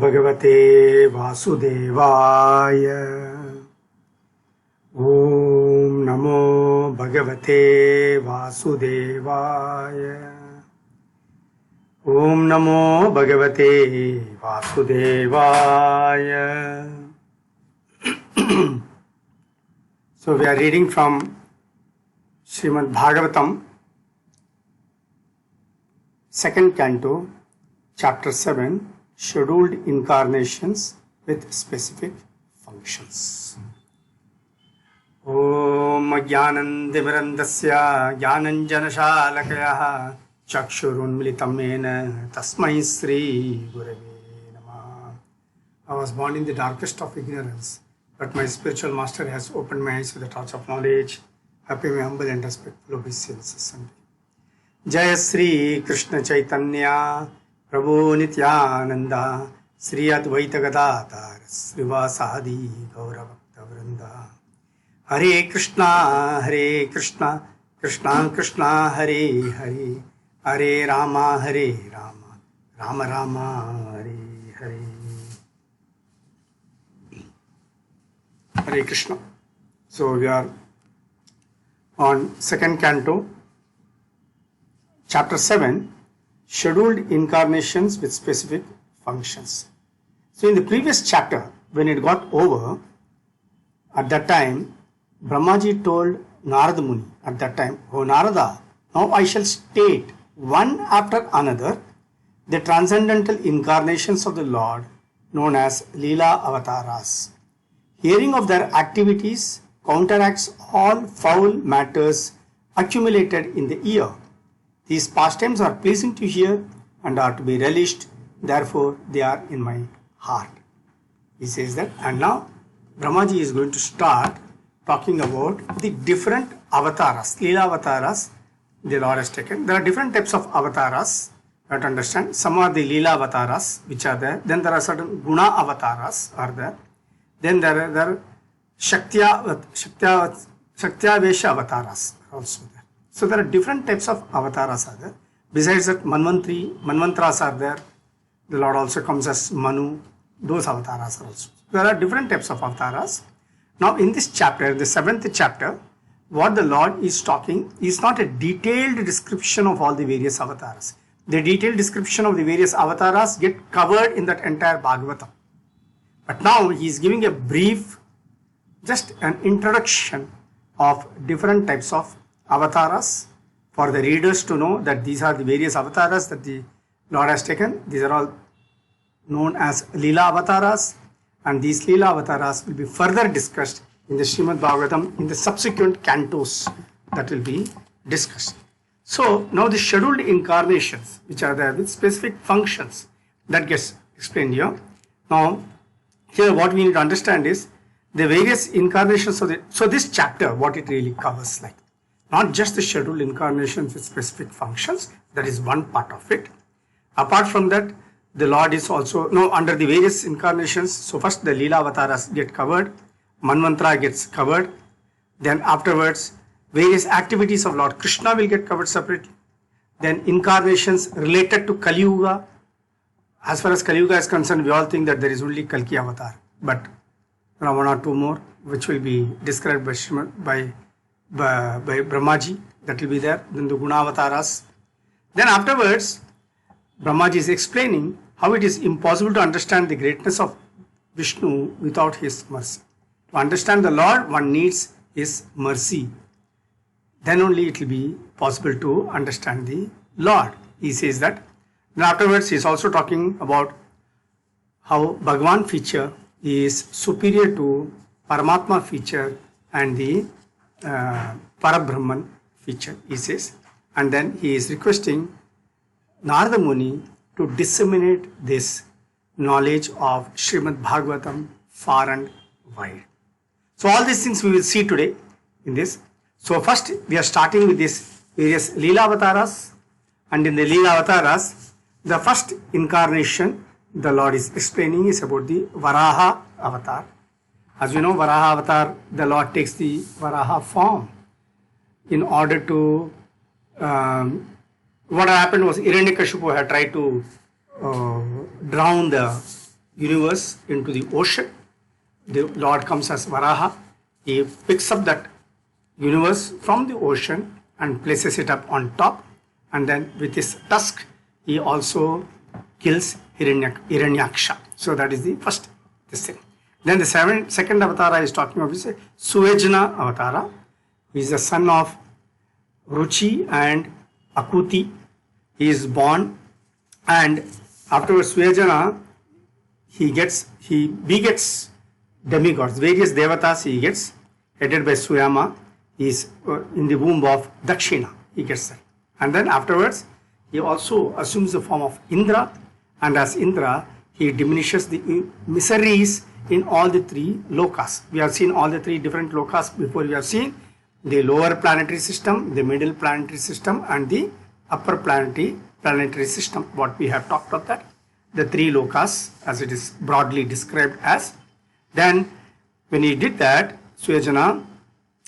भगवते वासुदेवाय। ओम नमो भगवते वासुदेवाय। ओम नमो भगवते वासुदेवाय। So we are reading from Srimad Bhagavatam, second canto, chapter 7, scheduled incarnations with specific functions. Om Jnanandimirandasya Jnananjanashalakaya Chakshurunmilitam Mena Tasmai Sri Gurave Namah. I was born in the darkest of ignorance, but my spiritual master has opened my eyes with the torch of knowledge. I pay my humble and respectful obeisances. Jai Sri Krishna Chaitanya Prabhu Nityananda Sri Advaita Gadadhar Srivasadi Gaura Bhakta Vrinda. Hare Krishna Krishna Krishna Hare Hare, Hare Rama Rama Rama Hare Hare. Hare Krishna. So we are on second canto, chapter 7, scheduled incarnations with specific functions. So in the previous chapter, when it got over, at that time, Brahmaji told Narada Muni at that time, "O Narada, now I shall state one after another the transcendental incarnations of the Lord known as Leela Avataras. Hearing of their activities counteracts all foul matters accumulated in the ear. These pastimes are pleasing to hear and are to be relished, therefore they are in my heart." He says that, and now Brahmaji is going to start talking about the different avatars, Leela Avataras the Lord has taken. There are different types of avatars, you have to understand. Some are the Leela Avataras which are there, then there are certain Guna Avataras are there, then there are Shaktyavesha Avataras also there. So there are different types of avatars are there. Besides that, Manvantras are there. The Lord also comes as Manu. Those avatars are also. There are different types of avatars. Now in this chapter, the 7th chapter, what the Lord is talking is not a detailed description of all the various avatars. The detailed description of the various avatars get covered in that entire Bhagavatam. But now he is giving a brief, just an introduction of different types of avatars for the readers to know that these are the various avatars that the Lord has taken. These are all known as Leela Avataras, and these Leela Avataras will be further discussed in the Srimad Bhagavatam in the subsequent cantos that will be discussed. So now the scheduled incarnations which are there with specific functions, that gets explained here. Now here what we need to understand is the various incarnations of so this chapter, what it really covers, like not just the scheduled incarnations with specific functions, that is one part of it. Apart from that, the Lord is also, under the various incarnations, so first the Leela Avataras get covered, Manvantara gets covered, then afterwards various activities of Lord Krishna will get covered separately, then incarnations related to Kali Yuga. As far as Kali Yuga is concerned, we all think that there is only Kalki Avatar, but there are one or two more which will be described by Brahmaji, that will be there, then the Guna Avataras. Then afterwards, Brahmaji is explaining how it is impossible to understand the greatness of Vishnu without his mercy. To understand the Lord, one needs his mercy. Then only it will be possible to understand the Lord. He says that. Then afterwards, he is also talking about how Bhagavan feature is superior to Paramatma feature and the Parabrahman feature, he says. And then he is requesting Narada Muni to disseminate this knowledge of Srimad Bhagavatam far and wide. So all these things we will see today in this. So first we are starting with these various Leela Avataras, and in the Leela Avataras, the first incarnation the Lord is explaining is about the Varaha Avatar. As you know, Varaha Avatar, the Lord takes the Varaha form in order to what happened was Hiranyakashipu had tried to drown the universe into the ocean. The Lord comes as Varaha. He picks up that universe from the ocean and places it up on top, and then with his tusk he also kills Hiranyaksha. So that is the first this thing. Then the second avatara is talking of is Suvajana avatara. He is the son of Ruchi and Akuti. He is born, and afterwards Suvajana he begets demigods, various devatas he gets, headed by Suyama. He is in the womb of Dakshina, he gets that. And then afterwards, he also assumes the form of Indra, and as Indra, he diminishes the miseries in all the three lokas. We have seen all the three different lokas before. We have seen the lower planetary system, the middle planetary system, and the upper planetary system. What we have talked about that. The three lokas, as it is broadly described as. Then, when he did that, Suyajana,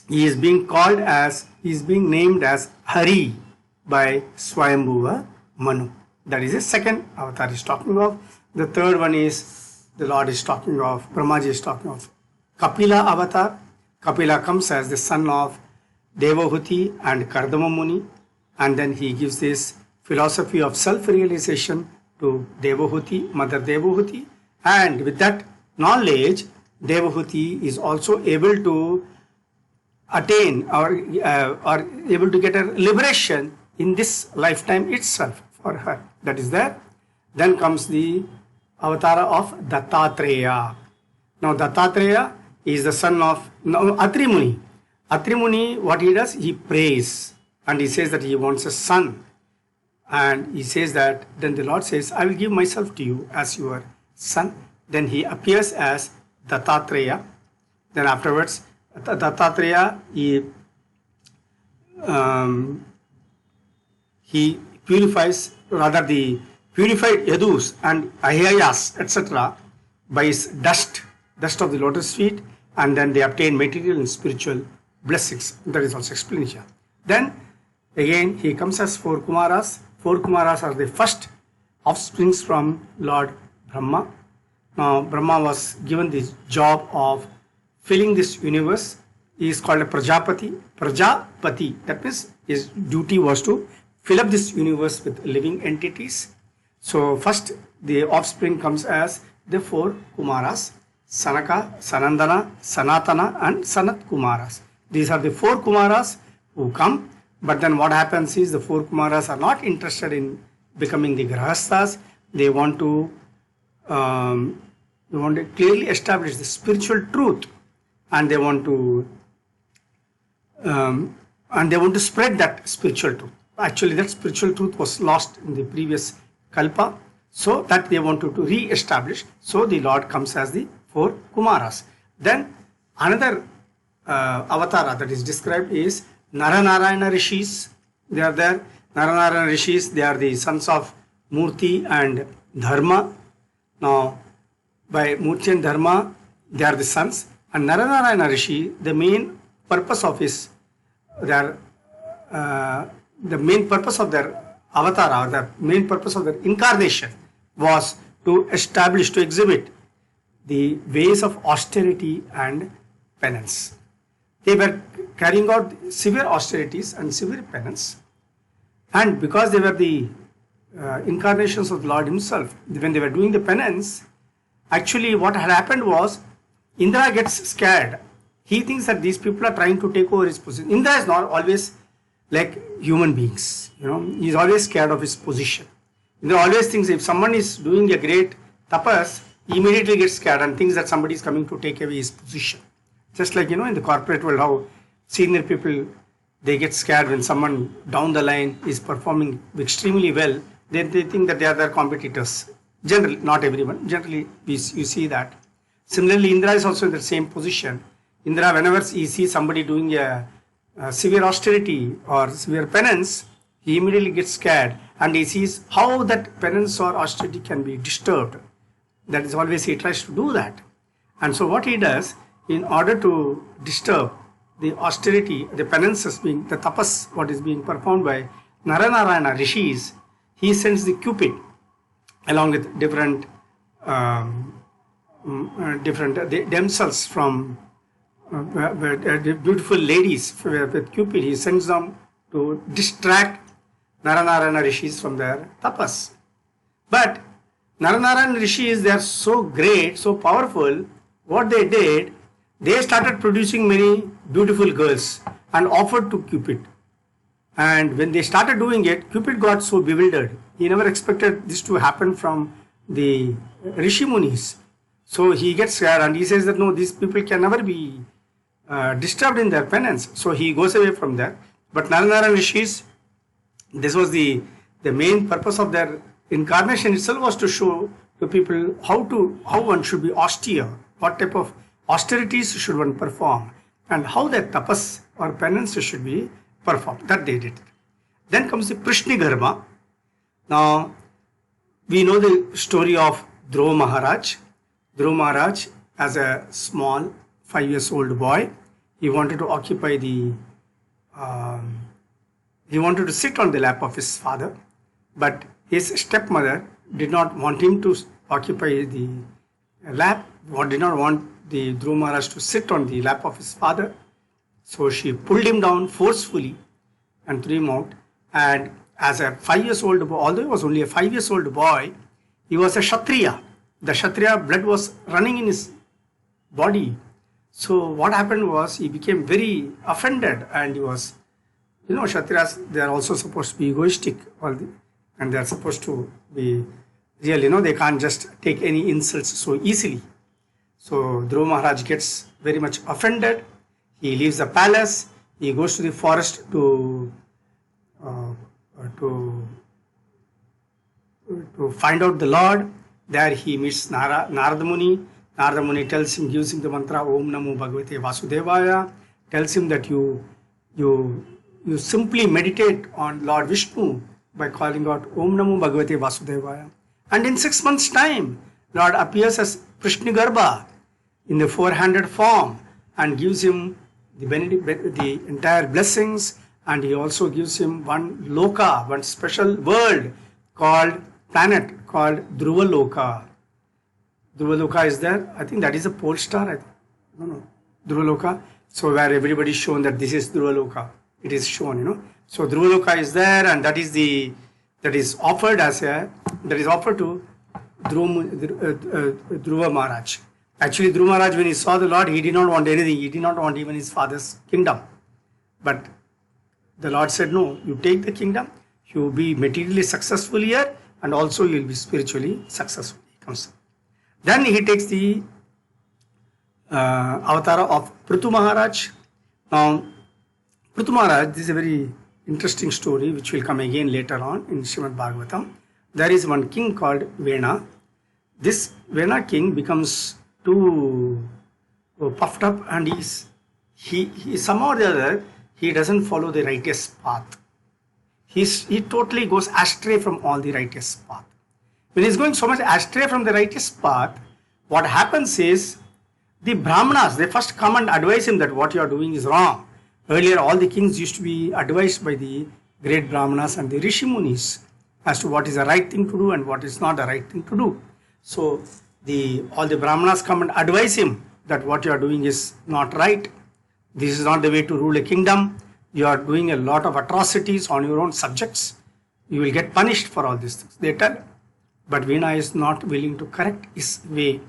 he is being named as Hari by Swayambhuva Manu. That is the second avatar he is talking of. The third one is, the Lord is talking of, Brahmaji is talking of Kapila avatar. Kapila comes as the son of Devahuti and Kardama Muni, and then he gives this philosophy of self-realization to Devahuti, Mother Devahuti, and with that knowledge, Devahuti is also able to attain or able to get a liberation in this lifetime itself for her. That is there. Then comes the avatara of Dattatreya. Now Dattatreya is the son of Atri Muni. Atri Muni, what he does, he prays and he says that he wants a son. And he says that, then the Lord says, I will give myself to you as your son. Then he appears as Dattatreya. Then afterwards, Dattatreya, he purifies, rather the purified Yadus and Ahyayas, etc. by his dust of the lotus feet, and then they obtain material and spiritual blessings. That is also explained here. Then again he comes as four Kumaras. Four Kumaras are the first offsprings from Lord Brahma. Now Brahma was given the job of filling this universe. He is called a Prajapati. Prajapati, that means his duty was to fill up this universe with living entities. So first the offspring comes as the four Kumaras: Sanaka, Sanandana, Sanatana and Sanat Kumaras. These are the four Kumaras who come, but then what happens is the four Kumaras are not interested in becoming the Grahasthas. They want to clearly establish the spiritual truth, and they want to spread that spiritual truth. Actually, that spiritual truth was lost in the previous Kalpa, so that they wanted to re-establish. So the Lord comes as the four Kumaras. Then another avatara that is described is Naranarayana Rishis. They are there. Naranarayana Rishis, they are the sons of Murti and Dharma. Now, by Murti and Dharma, they are the sons. And Naranarayana Rishi, the main purpose of their avatar, or the main purpose of their incarnation was to establish, to exhibit the ways of austerity and penance. They were carrying out severe austerities and severe penance, and because they were the incarnations of the Lord himself, when they were doing the penance, actually what had happened was Indra gets scared. He thinks that these people are trying to take over his position. Indra is not always like human beings, he is always scared of his position. Indra always thinks if someone is doing a great tapas, he immediately gets scared and thinks that somebody is coming to take away his position. Just like, in the corporate world, how senior people, they get scared when someone down the line is performing extremely well. They think that they are their competitors. Generally, not everyone. Generally, you see that. Similarly, Indra is also in the same position. Indra, whenever he sees somebody doing a severe austerity or severe penance, he immediately gets scared and he sees how that penance or austerity can be disturbed. That is always he tries to do that. And so what he does, in order to disturb the austerity, the penances being, the tapas, what is being performed by Naranarayana Rishis, he sends the Cupid along with different different themselves from the beautiful ladies with Cupid. He sends them to distract Naranarayana rishis from their tapas. But Naranarayana rishis, they are so great, so powerful. What they did, they started producing many beautiful girls and offered to Cupid. And when they started doing it, Cupid got so bewildered. He never expected this to happen from the Rishi Munis. So he gets scared and he says that no, these people can never be disturbed in their penance. So he goes away from there. But Naranarayana rishis, this was the main purpose of their incarnation itself, was to show to people how one should be austere, what type of austerities should one perform, and how that tapas or penance should be performed. That they did. Then comes the Prishnigarbha. Now we know the story of Dhruva Maharaj. Dhruva Maharaj, as a small 5-year-old boy, he wanted to occupy he wanted to sit on the lap of his father, but his stepmother did not want him to occupy the lap, or did not want the Dhruva Maharaj to sit on the lap of his father. So she pulled him down forcefully and threw him out. And as a 5-year-old boy, although he was only a 5-year-old boy, he was a Kshatriya. The Kshatriya blood was running in his body. So what happened was he became very offended, and he was, Kshatriyas, they are also supposed to be egoistic, and they are supposed to be real, they can't just take any insults so easily. So Dhruva Maharaj gets very much offended. He leaves the palace. He goes to the forest to find out the Lord. There he meets Narada Muni. Narada Muni tells him, gives him the mantra Om Namo Bhagavate Vasudevaya. Tells him that you simply meditate on Lord Vishnu by calling out Om Namo Bhagavate Vasudevaya. And in 6 months' time, Lord appears as Prishnigarbha in the 4-handed form and gives him the entire blessings, and he also gives him one loka, one special world planet called Dhruva Loka. Dhruva Loka is there. I think that is a pole star. No, Dhruva Loka. So where everybody is shown that this is Dhruva Loka. It is shown, So Dhruva Loka is there, and that is offered to Dhruva Maharaj. Actually, Dhruva Maharaj, when he saw the Lord, he did not want anything. He did not want even his father's kingdom. But the Lord said, no, you take the kingdom, you will be materially successful here, and also you will be spiritually successful. He comes. Then he takes the avatar of Prithu Maharaj. Now, Prithu Maharaj, this is a very interesting story which will come again later on in Srimad Bhagavatam. There is one king called Vena. This Vena king becomes too puffed up, and he somehow or the other, he doesn't follow the righteous path. He totally goes astray from all the righteous path. When he's going so much astray from the righteous path, what happens is the Brahmanas, they first come and advise him that what you are doing is wrong. Earlier, all the kings used to be advised by the great Brahmanas and the Rishi Munis as to what is the right thing to do and what is not the right thing to do. So all the Brahmanas come and advise him that what you are doing is not right. This is not the way to rule a kingdom. You are doing a lot of atrocities on your own subjects. You will get punished for all these things, they tell. But Vena is not willing to correct his way.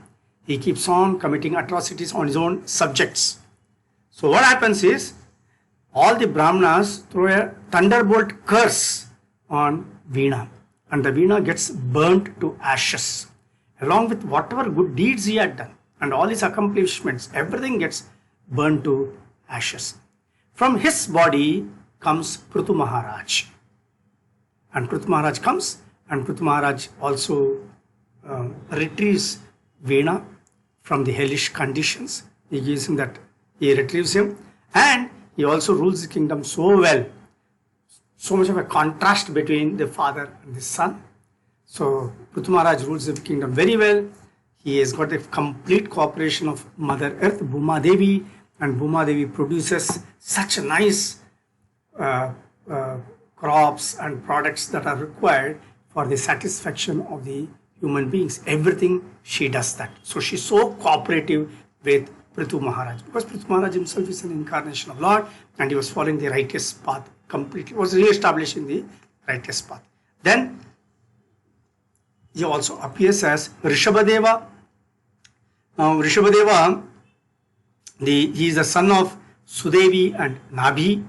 He keeps on committing atrocities on his own subjects. So what happens is, all the Brahmanas throw a thunderbolt curse on Vena, and the Vena gets burnt to ashes, along with whatever good deeds he had done and all his accomplishments. Everything gets burnt to ashes. From his body comes Prithu Maharaj, and Prithu Maharaj comes, and Prithu Maharaj also retrieves Vena from the hellish conditions. He retrieves him, and he also rules the kingdom so well. So much of a contrast between the father and the son. So Prithu Maharaj rules the kingdom very well. He has got the complete cooperation of Mother Earth, Bhuma Devi, and Bhuma Devi produces such nice crops and products that are required for the satisfaction of the human beings. Everything she does that. So she's so cooperative with Prithu Maharaj, because Prithu Maharaj himself is an incarnation of Lord, and he was following the righteous path completely, was re-establishing the righteous path. Then he also appears as Rishabhadeva. Now Rishabhadeva, he is the son of Sudevi and Nabhi.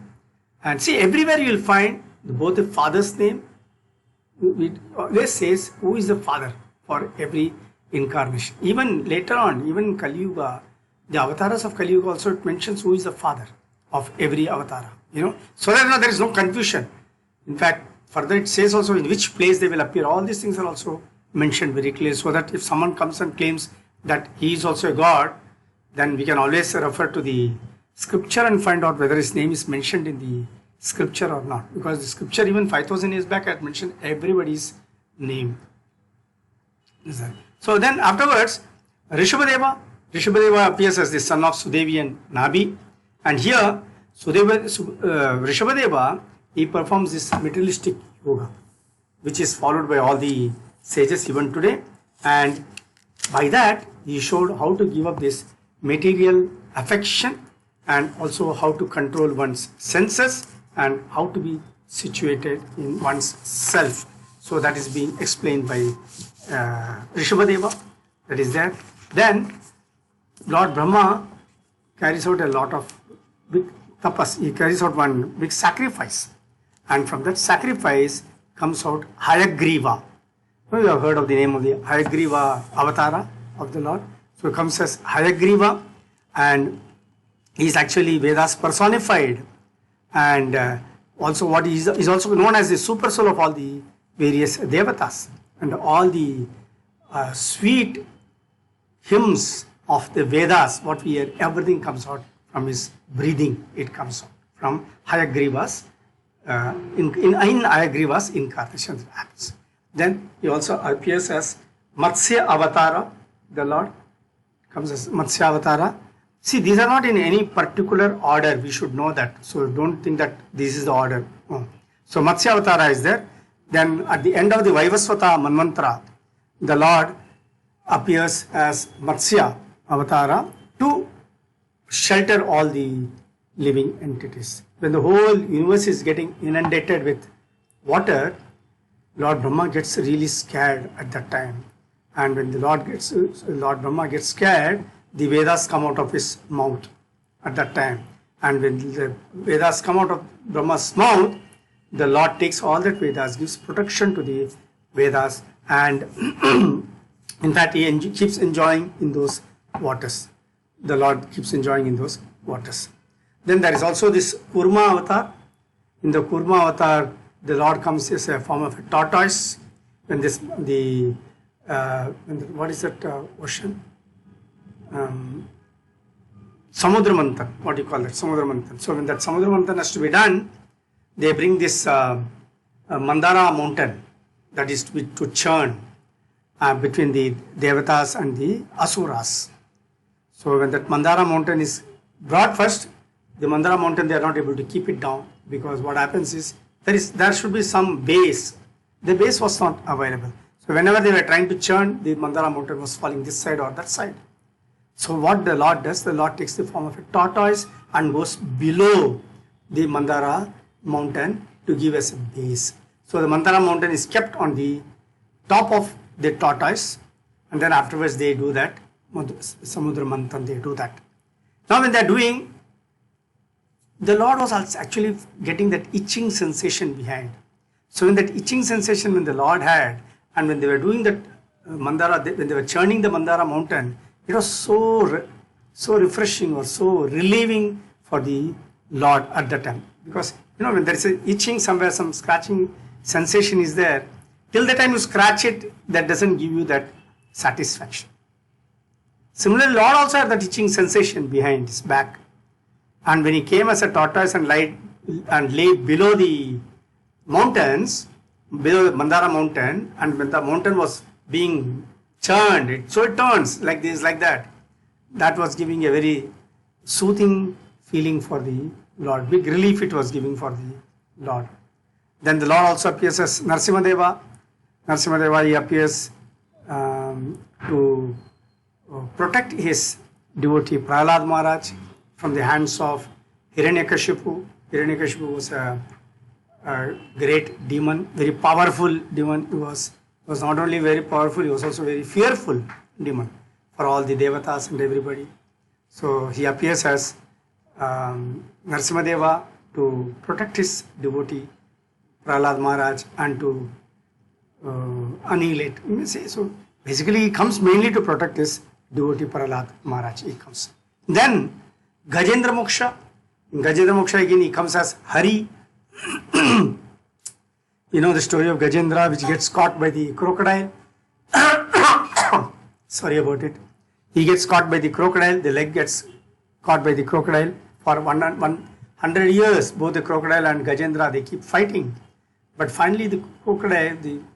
And see, everywhere you will find both the father's name. It always says who is the father for every incarnation. Even later on, even in Kali Yuga, the avatars of Kali Yuga also mentions who is the father of every avatara. So that there is no confusion. In fact, further it says also in which place they will appear. All these things are also mentioned very clearly, so that if someone comes and claims that he is also a god, then we can always refer to the scripture and find out whether his name is mentioned in the scripture or not. Because the scripture even 5000 years back had mentioned everybody's name. So then afterwards, Rishabhadeva appears as the son of Sudevi and Nabhi. And here, Rishabhadeva, he performs this materialistic yoga, which is followed by all the sages even today. And by that, he showed how to give up this material affection, and also how to control one's senses, and how to be situated in one's self. So that is being explained by Rishabhadeva. That is there. Then Lord Brahma carries out a lot of big tapas. He carries out one big sacrifice, and from that sacrifice comes out Hayagriva. You have heard of the name of the Hayagriva avatara of the Lord. So it comes as Hayagriva, and he is actually Vedas personified, and also what is also known as the super soul of all the various devatas, and all the sweet hymns of the Vedas, what we hear, everything comes out from his breathing. It comes out from Hayagriva's in Hayagriva's incarnation happens. Then he also appears as Matsya Avatara. The Lord comes as Matsya Avatara. See, these are not in any particular order. We should know that. So don't think that this is the order. No. So Matsya Avatara is there. Then at the end of the Vaivasvata Manvantara, the Lord appears as Matsya Avatara to shelter all the living entities. When the whole universe is getting inundated with water, Lord Brahma gets really scared at that time. And when the Lord Brahma gets scared, the Vedas come out of his mouth at that time. And when the Vedas come out of Brahma's mouth, the Lord takes all that Vedas, gives protection to the Vedas, and in fact he keeps enjoying in those waters. The Lord keeps enjoying in those waters. Then there is also this Kurma avatar. In the Kurma avatar, the Lord comes as a form of a tortoise. When what is that ocean? Samudra Manthan, what do you call that? Samudra Manthan. So when that Samudra Manthan has to be done, they bring this Mandara mountain, that is to churn between the Devatas and the Asuras. So when that Mandara mountain is brought first, the Mandara mountain, they are not able to keep it down, because what happens is there should be some base. The base was not available. So whenever they were trying to churn, the Mandara mountain was falling this side or that side. So what the Lord does, the Lord takes the form of a tortoise and goes below the Mandara mountain to give us a base. So the Mandara mountain is kept on the top of the tortoise, and then afterwards they do that, Samudra Manthan, they do that. Now when they are doing, the Lord was actually getting that itching sensation behind. So when that itching sensation when the Lord had, and when they were doing that Mandara, when they were churning the Mandara mountain, it was so refreshing or so relieving for the Lord at that time. Because when there is a itching somewhere, some scratching sensation is there, till the time you scratch it, that doesn't give you that satisfaction. Similarly, Lord also had that itching sensation behind his back. And when he came as a tortoise and lay below the mountains, below the Mandara mountain, and when the mountain was being churned, so it turns like this, like that. That was giving a very soothing feeling for the Lord. Big relief it was giving for the Lord. Then the Lord also appears as Narasimhadeva. Narasimhadeva, he appears to protect his devotee Prahlad Maharaj from the hands of Hiranyakashipu. Hiranyakashipu was a great demon, very powerful demon. He was not only very powerful, he was also very fearful demon for all the devatas and everybody. So he appears as Narasimhadeva to protect his devotee Prahlad Maharaj and to annihilate. You may say, so basically he comes mainly to protect his devotee Prahlad Maharaj. He comes. Then Gajendra Moksha. In Gajendra Moksha again he comes as Hari. You know the story of Gajendra, which gets caught by the crocodile. Sorry about it. He gets caught by the crocodile. The leg gets caught by the crocodile. For 100 years, both the crocodile and Gajendra, they keep fighting. But finally the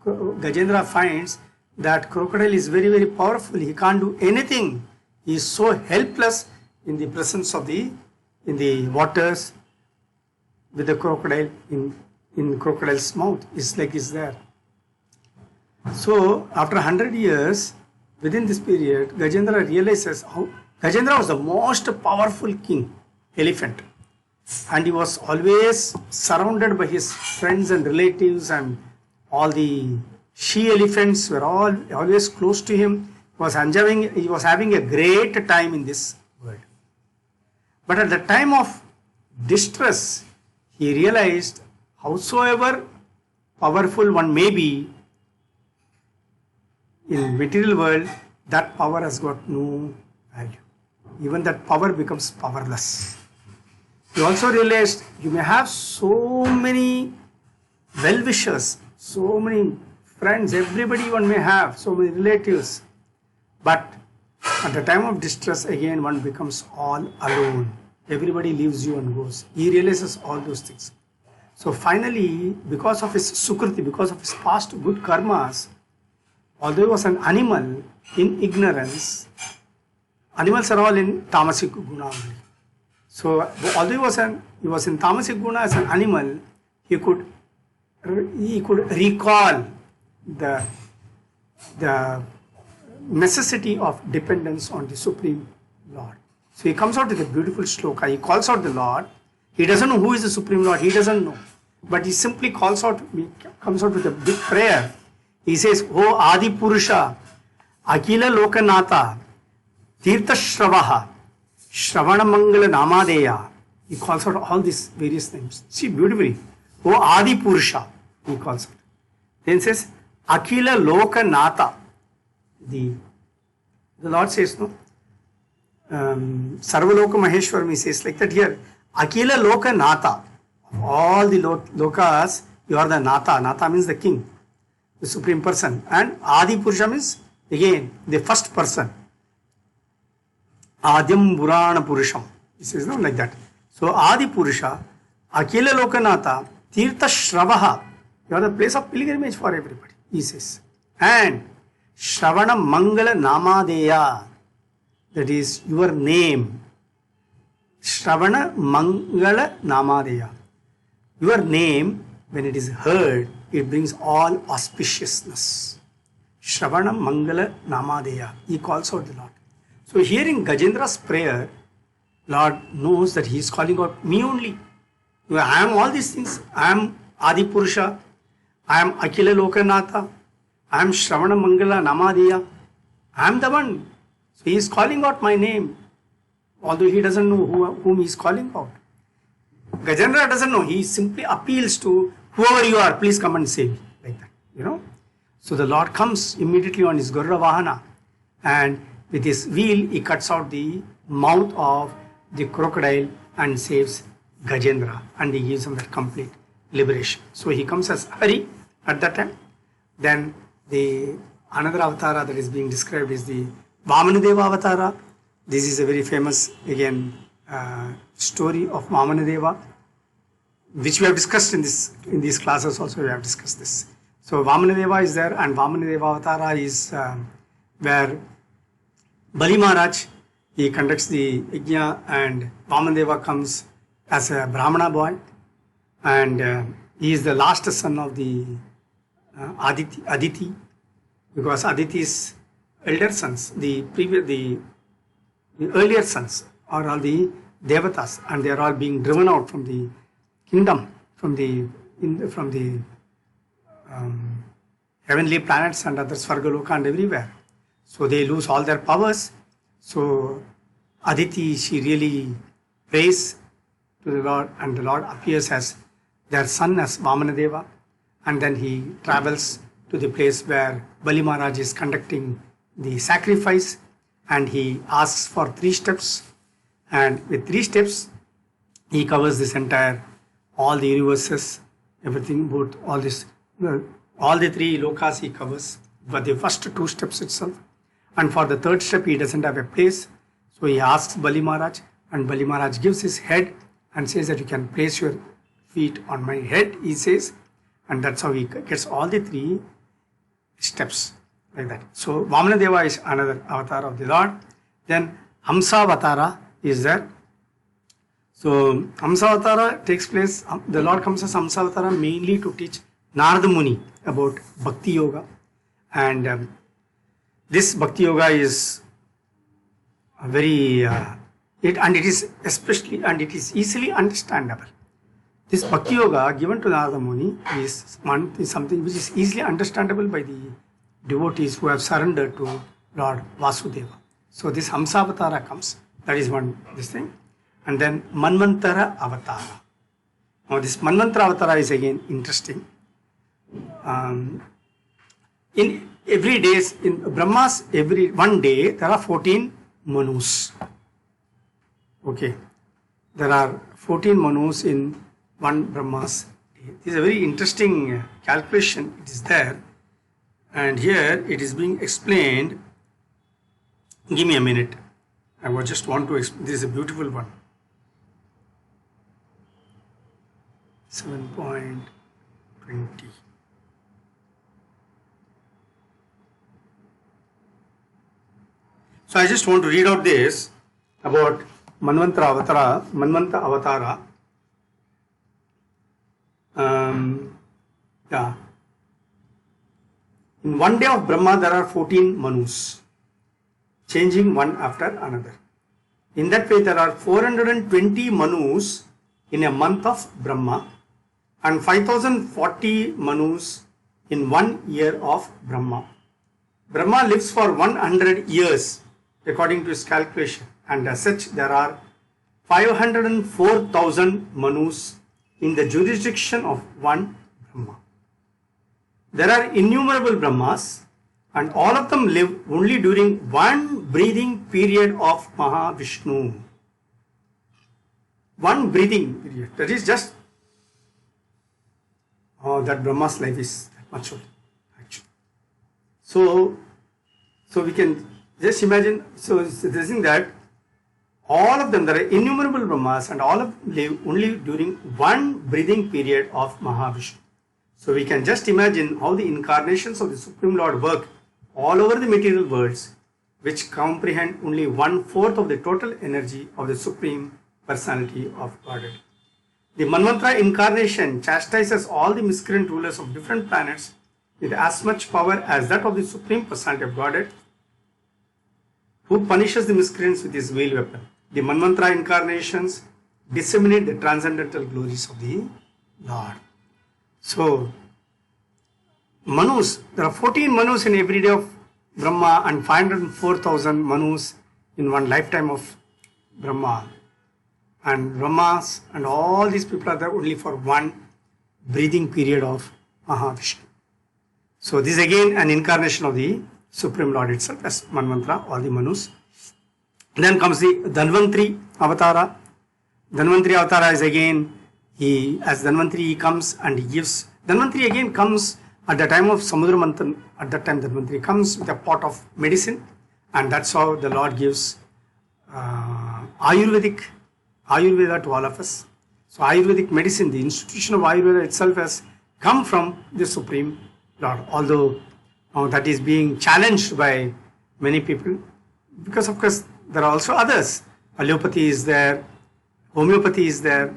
Gajendra finds that crocodile is very, very powerful. He can't do anything. He is so helpless in the presence of in the waters with the crocodile in crocodile's mouth. His leg is there. So after 100 years, within this period, Gajendra realizes how Gajendra was the most powerful king, elephant. And he was always surrounded by his friends and relatives, and all the she-elephants were always close to him. He was having a great time in this world. But at the time of distress, he realized howsoever powerful one may be in material world, that power has got no value. Even that power becomes powerless. He also realized you may have so many well-wishers, so many friends, everybody one may have, so many relatives. But at the time of distress, again one becomes all alone. Everybody leaves you and goes. He realizes all those things. So finally, because of his sukriti, because of his past good karmas, although he was an animal in ignorance, animals are all in tamasic guna only. So although he was in tamasic guna as an animal, he could recall the necessity of dependence on the Supreme Lord. So he comes out with a beautiful shloka. He calls out the Lord. He doesn't know who is the Supreme Lord. He doesn't know. But he simply comes out with a big prayer. He says, "O Adi Purusha, Akila Lokanatha, Tirtha Shravaha, Shravana Mangala Namadeya." He calls out all these various names. See beautifully. "O Adi Purusha," he calls out. Then says, "Akila Lokanatha." The Lord says, no? Sarvaloka Maheshwaram, he says like that here. Akila Loka Nata. Of all the lokas, you are the Nata. Nata means the king, the supreme person. And Adi Purusha means again the first person. Adyam Purana Purusham. He says no like that. So Adi Purusha, Akila Loka Nata, Tirtha Shravaha. You are the place of pilgrimage for everybody, he says. And Shravana Mangala Namadeya. That is your name. Shravana Mangala Namadeya. Your name, when it is heard, it brings all auspiciousness. Shravana Mangala Namadeya. He calls out the Lord. So hearing Gajendra's prayer, Lord knows that he is calling out me only. I am all these things. I am Adi Purusha. I am Akila Lokanatha. I am Shravana Mangala Namadeya. I am the one. So he is calling out my name, although he doesn't know whom he is calling out. Gajendra doesn't know. He simply appeals to whoever you are, please come and save me. Like that, you know. So the Lord comes immediately on his Garura Vahana, and with his wheel he cuts out the mouth of the crocodile and saves Gajendra, and he gives him that complete liberation. So he comes as Hari at that time. Then the another avatara that is being described is the Vamanadeva avatara. This is a very famous again story of Vamanadeva, which we have discussed in these classes also. We have discussed this. So Vamanadeva is there, and Vamanadeva avatara is where Bali Maharaj, he conducts the yajna, and Vamanadeva comes as a Brahmana boy, and he is the last son of the Aditi. because Aditi's elder sons, the earlier sons are all the devatas, and they are all being driven out from the kingdom, from the heavenly planets and other Svargaloka and everywhere. So they lose all their powers. So Aditi, she really prays to the Lord, and the Lord appears as their son, as Vamanadeva, and then he travels to the place where Bali Maharaj is conducting the sacrifice, and he asks for 3 steps, and with 3 steps he covers this entire, all the universes, everything, both all this, all the 3 lokas he covers for the first 2 steps itself. And for the 3rd step he doesn't have a place, so he asks Bali Maharaj, and Bali Maharaj gives his head and says that you can place your feet on my head, he says, and that's how he gets all the 3 steps like that. So Vamanadeva is another avatar of the Lord. Then Hamsa Avatara is there. So Hamsa Avatara takes place, the Lord comes as Hamsa Avatara mainly to teach Narada Muni about Bhakti Yoga, and this Bhakti Yoga is very it is easily understandable. This Bhakti Yoga given to Narada Muni is something which is easily understandable by the devotees who have surrendered to Lord Vasudeva. So this Hamsa Avatara comes, that is one this thing. And then Manvantara Avatara. Now this Manvantara Avatara is again interesting. In every days, in Brahma's one day, there are 14 Manus. Okay. There are 14 Manus in one Brahma's day. This is a very interesting calculation. It is there. And here it is being explained. Give me a minute. I would just want to explain. This is a beautiful one. 7.20. So I just want to read out this about Manvantara Avatara. Yeah. In one day of Brahma, there are 14 Manus, changing one after another. In that way, there are 420 Manus in a month of Brahma, and 5040 Manus in 1 year of Brahma. Brahma lives for 100 years according to his calculation, and as such there are 504,000 Manus in the jurisdiction of one Brahma. There are innumerable Brahmas, and all of them live only during one breathing period of Mahavishnu. One breathing period, that is just, that Brahma's life is that much old actually. So we can just imagine, so it's interesting that all of them, there are innumerable Brahmas, and all of them live only during one breathing period of Mahavishnu. So we can just imagine how the incarnations of the Supreme Lord work all over the material worlds, which comprehend only 1/4 of the total energy of the Supreme Personality of Godhead. The Manvantara incarnation chastises all the miscreant rulers of different planets with as much power as that of the Supreme Personality of Godhead, who punishes the miscreants with his veil weapon. The Manvantara incarnations disseminate the transcendental glories of the Lord. So, Manus, there are 14 Manus in every day of Brahma, and 504,000 Manus in one lifetime of Brahma. And Brahmas and all these people are there only for one breathing period of Mahavishnu. So this is again an incarnation of the Supreme Lord itself as Manvantara, all the Manus. Then comes the Dhanvantri Avatara. Dhanvantri Avatara is again, as Dhanvantri he comes and he gives. Dhanvantri again comes at the time of Samudra Manthan. At that time Dhanvantri comes with a pot of medicine, and that's how the Lord gives Ayurveda to all of us. So Ayurvedic medicine, the institution of Ayurveda itself has come from the Supreme Lord, although that is being challenged by many people, because of course there are also others. Allopathy is there, homeopathy is there,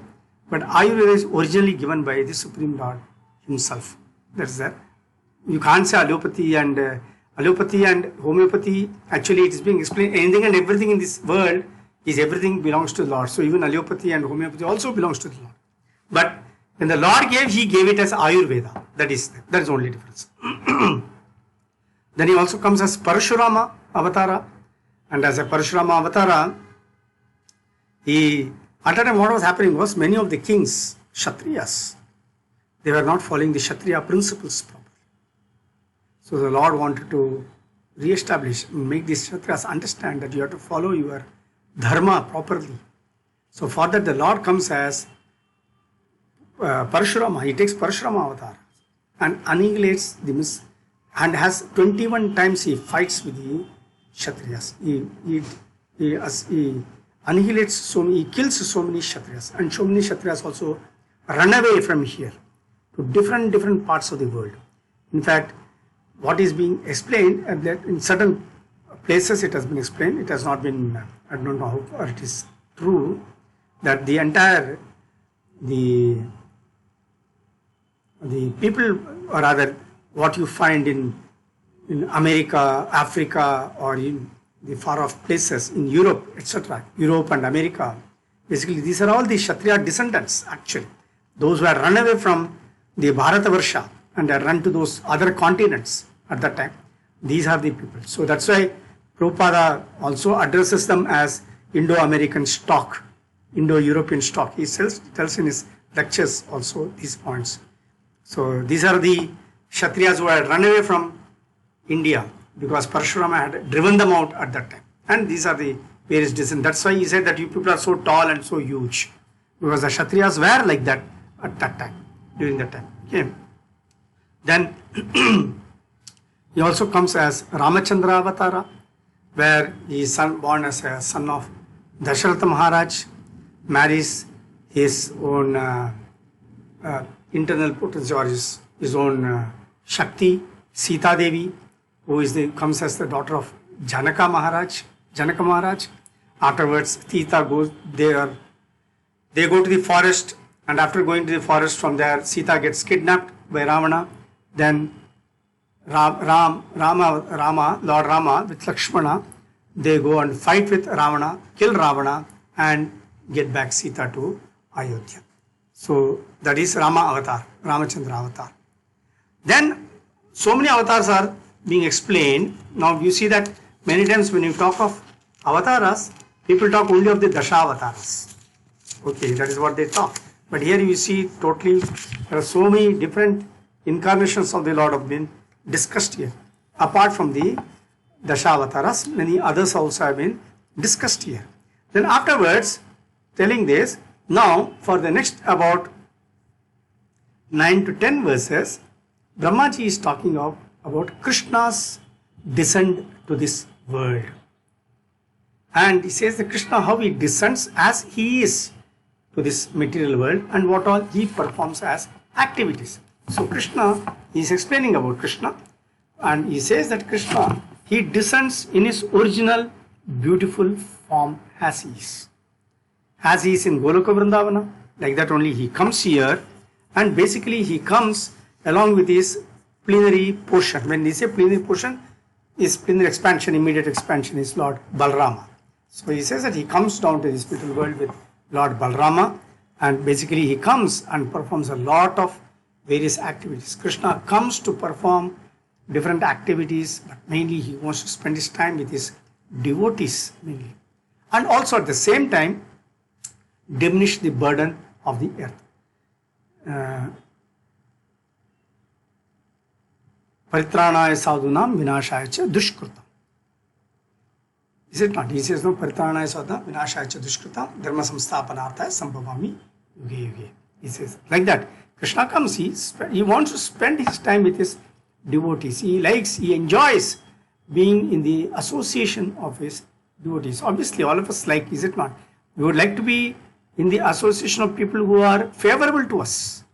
but Ayurveda is originally given by the Supreme Lord himself. That's there. You can't say allopathy and allopathy and homeopathy, actually it is being explained, anything and everything in this world is everything belongs to the Lord. So even allopathy and homeopathy also belongs to the Lord. But when the Lord gave, he gave it as Ayurveda. That is the only difference. Then he also comes as Parashurama Avatara. And as a Parashurama Avatara, at that time what was happening was many of the kings, Kshatriyas, they were not following the Kshatriya principles properly. So the Lord wanted to re-establish and make these Kshatriyas understand that you have to follow your dharma properly. So for that the Lord comes as Parashurama. He takes Parashurama avatar and annihilates the and has 21 times he fights with the Kshatriyas. He annihilates he kills so many Kshatriyas, and so many Kshatriyas also run away from here to different parts of the world. In fact, what is being explained, that in certain places it has been explained, it has not been, I don't know how far it is true, that the entire, the people, or rather what you find in America, Africa, or in the far off places in Europe, etc., Europe and America, basically these are all the Kshatriya descendants actually. Those who had run away from the Bharatavarsha and had run to those other continents at that time. These are the people. So that's why Prabhupada also addresses them as Indo-American stock, Indo-European stock. He tells in his lectures also these points. So these are the Kshatriyas who had run away from India because Parashurama had driven them out at that time. And these are the various descendants. That's why he said that you people are so tall and so huge, because the Kshatriyas were like that at that time, during that time. Okay. Then he also comes as Ramachandra Avatara, where he is born as a son of Dasharatha Maharaj, marries his own internal potency, or his own Shakti, Sita Devi, who comes as the daughter of Janaka Maharaj. Afterwards, Sita goes there. They go to the forest, and after going to the forest, from there, Sita gets kidnapped by Ravana. Then Lord Rama with Lakshmana, they go and fight with Ravana, kill Ravana, and get back Sita to Ayodhya. So that is Rama Avatar, Ramachandra Avatar. Then so many avatars are being explained. Now you see that many times when you talk of avatars, people talk only of the Dasha avatars. Okay, that is what they talk. But here you see totally, there are so many different incarnations of the Lord have been discussed here. Apart from the Dasha avatars, many others also have been discussed here. Then afterwards, telling this, now for the next about 9 to 10 verses, Brahmaji is talking about Krishna's descent to this world. And he says that Krishna, how he descends as he is to this material world, and what all he performs as activities. So Krishna, he is explaining about Krishna, and he says that Krishna, he descends in his original beautiful form as he is. As he is in Goloka Vrindavana, like that only he comes here, and basically he comes along with his plenary portion. When we say plenary portion, his plenary expansion, immediate expansion is Lord Balrama. So he says that he comes down to this spiritual world with Lord Balrama, and basically he comes and performs a lot of various activities. Krishna comes to perform different activities, but mainly he wants to spend his time with his devotees mainly. And also at the same time, diminish the burden of the earth. Paritranaya sadhunam vinashaya cha dushkrutam. Is it not? He says, no, Paritranaya sadhunam vinashaya cha dushkrutam dharma samsthapanarthaya sambhavami yuge yuge. He says like that. Krishna comes, he wants to spend his time with his devotees. He enjoys being in the association of his devotees. Obviously, all of us like, is it not? We would like to be in the association of people who are favorable to us.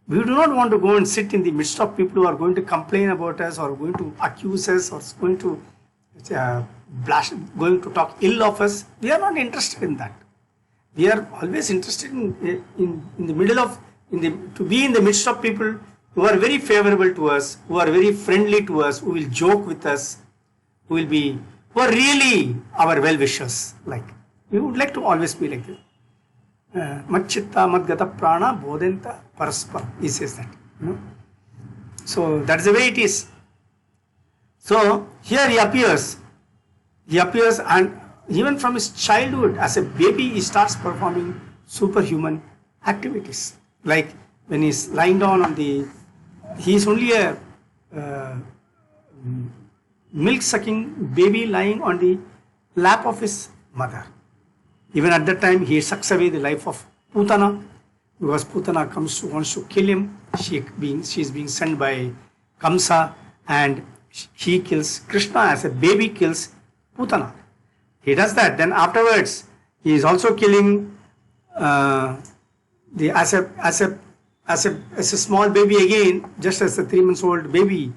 We do not want to go and sit in the midst of people who are going to complain about us, or going to accuse us, or going to going to talk ill of us. We are not interested in that. We are always interested in the middle of, to be in the midst of people who are very favorable to us, who are very friendly to us, who will joke with us, who are really our well-wishers. Like, we would like to always be like this. Matchitta madgata prana bodhenta paraspara. He says that. So that's the way it is. So here he appears, and even from his childhood, as a baby, he starts performing superhuman activities. Like when he's lying down on he's only a milk-sucking baby lying on the lap of his mother. Even at that time, he sucks away the life of Putana, because Putana wants to kill him. She's being sent by Kamsa, and he kills Krishna as a baby kills Putana. He does that. Then afterwards, he is also killing as a small baby again, just as a 3 months old baby.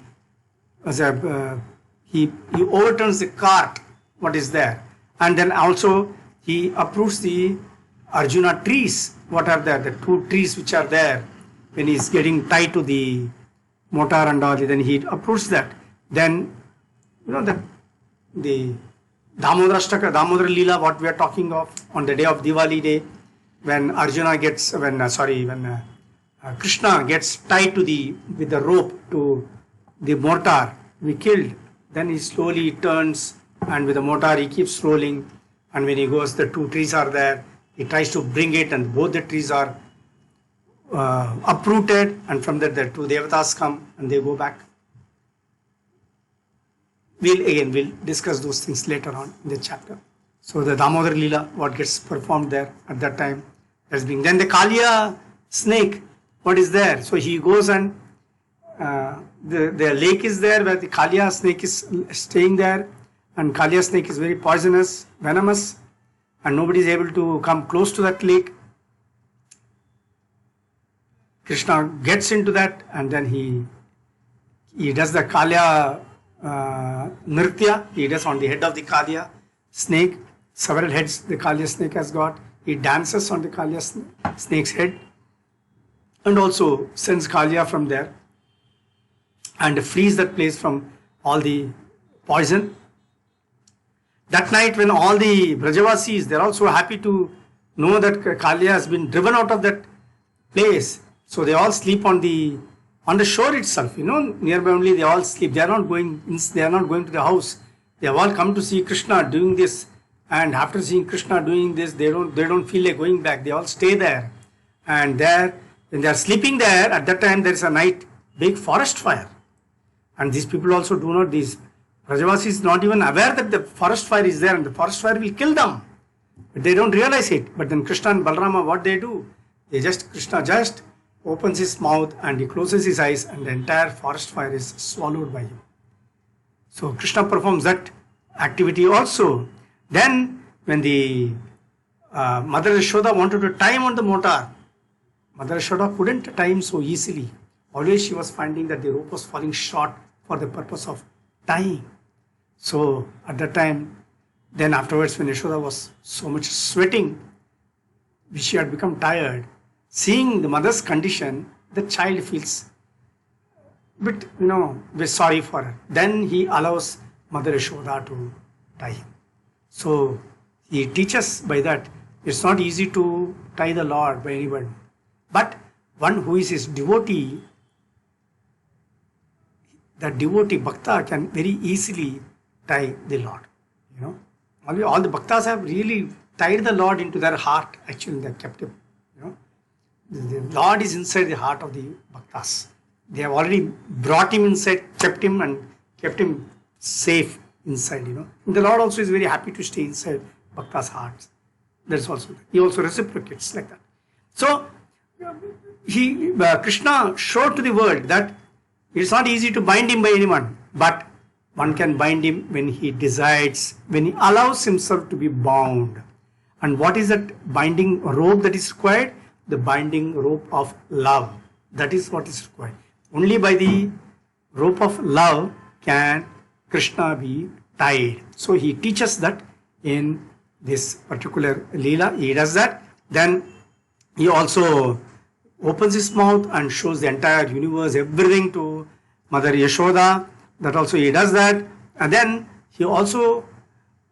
He overturns the cart, what is there, and then also he uproots the Arjuna trees. What are there? The 2 trees which are there when he is getting tied to the mortar and all. Then he uproots that. Then the Damodara Leela, what we are talking of on the day of Diwali day, when Krishna gets tied with the rope to the mortar we killed. Then he slowly turns, and with the mortar he keeps rolling, and when he goes, the 2 trees are there. He tries to bring it, and both the trees are uprooted, and from that the 2 devatas come and they go back. We'll discuss those things later on in the chapter. So the Damodar Leela, what gets performed there at that time, then the Kaliya snake, what is there? So he goes, and the lake is there where the Kaliya snake is staying there, and Kaliya snake is very poisonous, venomous, and nobody is able to come close to that lake. Krishna gets into that, and then he does the Kaliya Nritya. He does on the head of the Kaliya snake. Several heads the Kaliya snake has got. He dances on the Kaliya snake's head, and also sends Kaliya from there and frees that place from all the poison. That night, when all the Brajavasis, they're also happy to know that Kaliya has been driven out of that place. So they all sleep on the shore itself. Nearby only they all sleep. They are not going to the house. They have all come to see Krishna doing this, and after seeing Krishna doing this, they don't feel like going back. They all stay there, and when they are sleeping there, at that time there is a night big forest fire, and these people also these Brajavasis not even aware that the forest fire is there, and the forest fire will kill them, but they don't realize it. But then Krishna and Balarama, what they do? Krishna just opens his mouth and he closes his eyes, and the entire forest fire is swallowed by him. So Krishna performs that activity also. Then when the Mother Yashoda wanted to tie him on the mortar, Mother Yashoda couldn't tie him so easily. Always she was finding that the rope was falling short for the purpose of tying. So at that time, then afterwards, when Yashoda was so much sweating, she had become tired. Seeing the mother's condition, the child feels a bit sorry for her. Then he allows Mother Yashoda to tie him. So he teaches by that it's not easy to tie the Lord by anyone, but one who is his devotee, that devotee Bhakta can very easily tie the Lord. All the Bhaktas have really tied the Lord into their heart. Actually, they are kept him. The Lord is inside the heart of the Bhaktas. They have already brought him inside, kept him, and kept him safe inside. And the Lord also is very happy to stay inside Bhaktas' hearts. He also reciprocates like that. So Krishna showed to the world that it's not easy to bind him by anyone, but one can bind him when he decides, when he allows himself to be bound. And what is that binding rope that is required? The binding rope of love. That is what is required. Only by the rope of love can Krishna be tied. So he teaches that in this particular Leela. He does that. Then he also opens his mouth and shows the entire universe, everything to Mother Yashoda. That also he does that. And then he also